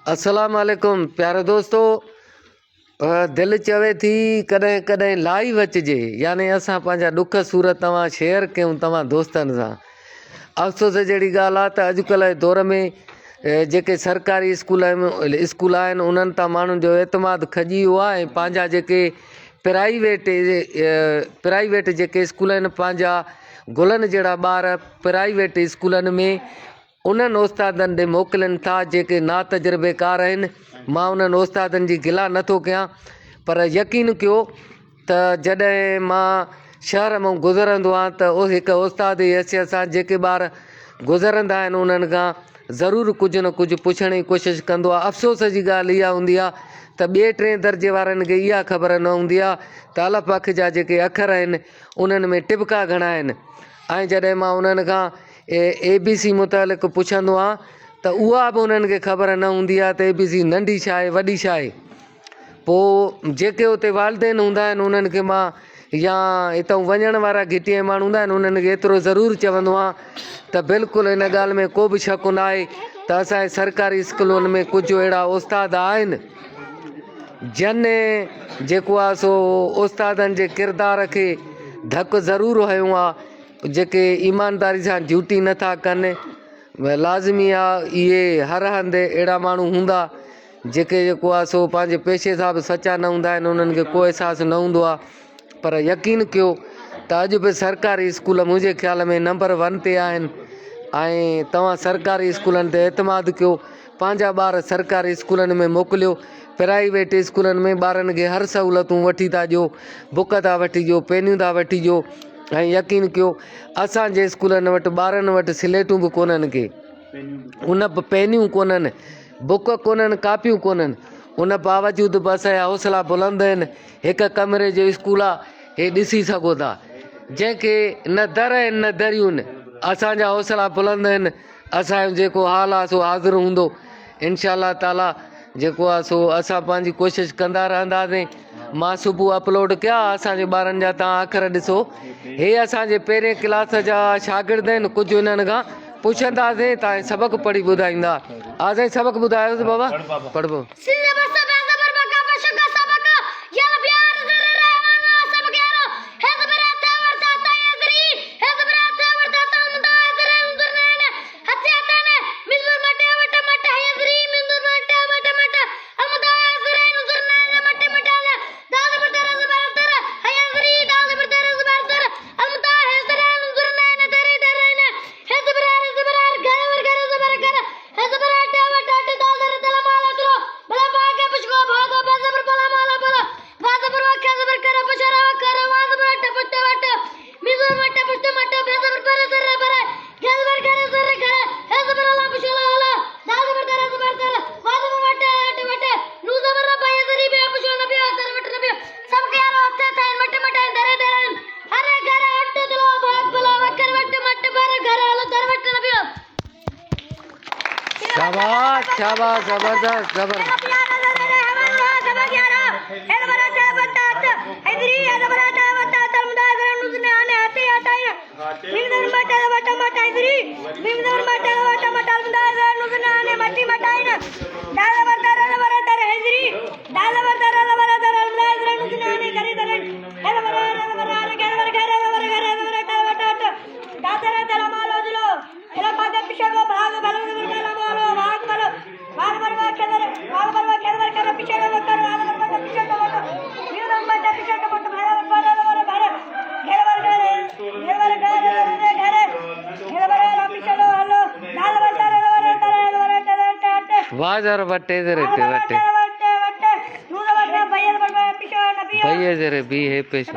अस्सलाम वालेकुम प्यारे दोस्तों। दिल चवे थी कदें कदें लाइव अचिजे, यानी असां पंहिंजा दुख सूरत तव्हां शेयर कयूं तव्हां दोस्तनि सां। अफ़सोस जहिड़ी ॻाल्हि आहे त अॼुकल्ह जे दौर में जेके सरकारी स्कूल आहिनि उन्हनि तां माण्हुनि जो एतमाद खजी वियो आहे ऐं पंहिंजा जेके प्राइवेट जेके स्कूल आहिनि पंहिंजा गुलनि जहिड़ा ॿार प्राइवेट स्कूलनि में उन्हनि उस्तादनि ॾे मोकिलनि था जेके ना तजुर्बेकार आहिनि। मां उन्हनि उस्तादनि जी गिला नथो कयां, पर यकीन कयो त जॾहिं मां शहर मां गुज़रंदो आहियां त हिकु उस्ताद जी हैसियत सां जेके ॿार गुज़रंदा आहिनि उन्हनि खां ज़रूरु कुझु न कुझु पुछण जी कोशिशि कंदो आहे। अफ़सोस जी ॻाल्हि इहा हूंदी आहे त ॿिए टे दर्जे वारनि खे इहा ख़बर न हूंदी आहे त अलफ़ अख जा जेके अखर आहिनि उन्हनि में टिपका घणा आहिनि। ऐं जॾहिं मां उन्हनि खां ABC मुतालिक़ पुछंदो आहियां त उहा बि उन्हनि खे ख़बर न हूंदी आहे त ABC नंढी छा आहे वॾी छा आहे। पोइ जेके उते वालदेन हूंदा आहिनि उन्हनि खे मां या हितां वञण वारा घिटीअ माण्हू हूंदा आहिनि उन्हनि खे एतिरो ज़रूरु चवंदो आहियां त बिल्कुलु हिन ॻाल्हि में को बि शक न आहे त असांजे सरकारी स्कूलनि में कुझु अहिड़ा उस्ताद आहिनि जन जेको आहे सो उस्तादनि जे किरदार खे धकु ज़रूरु हयो आहे, जेके ईमानदारी सां ड्यूटी नथा कनि। लाज़मी आहे इहे हर हंधि अहिड़ा माण्हू हूंदा जेके जेको आहे सो पंहिंजे पेशे सां बि सचा न हूंदा आहिनि, उन्हनि खे को अहसासु न हूंदो आहे। पर यकीन कयो त अॼु बि सरकारी स्कूल मुंहिंजे ख़्याल में नंबर 1 ते आहिनि ऐं तव्हां सरकारी स्कूलनि ते एतमाद कयो, पंहिंजा ॿार सरकारी स्कूलनि में मोकिलियो। प्राइवेट स्कूलनि में ॿारनि खे हर सहूलियतूं वठी था ॾियो, बुक था वठी ॾियो, पेनियूं था वठी ॾियो। ऐं यकीन कयो असांजे स्कूलनि वटि ॿारनि वटि स्लेटूं बि कोन्हनि के, उन बि पेनियूं कोन्हनि, बुक कोन्हनि, कापियूं कोन्हनि। उन बावजूद बि असांजा हौसला बुलंद आहिनि। हिकु कमरे जो स्कूल आहे, हे ॾिसी सघो था, जंहिंखे न दर आहिनि न दरियूं आहिनि। असांजा हौसला बुलंद आहिनि। असांजो जेको हाल आहे सो हाज़िर हूंदो इंशा अल्लाह ताला। जेको आहे सो असां पंहिंजी कोशिशि कंदा रहंदासीं। मां सुबुह अपलोड कया असांजे ॿारनि जा, तव्हां अखर ॾिसो, हे असांजे पहिरें क्लास जा शागिर्द आहिनि। कुझु हिननि खां पुछंदासीं तव्हां सबक़ु पढ़ी ॿुधाईंदा। साईं सबक़ु ॿुधायोसि बाबा, पढ़बो। शाबाश शाबाश, जबरदस्त जबरदस्त। वाह जरा बट्टे जरे बट्टे भैया जरे भी है पेश।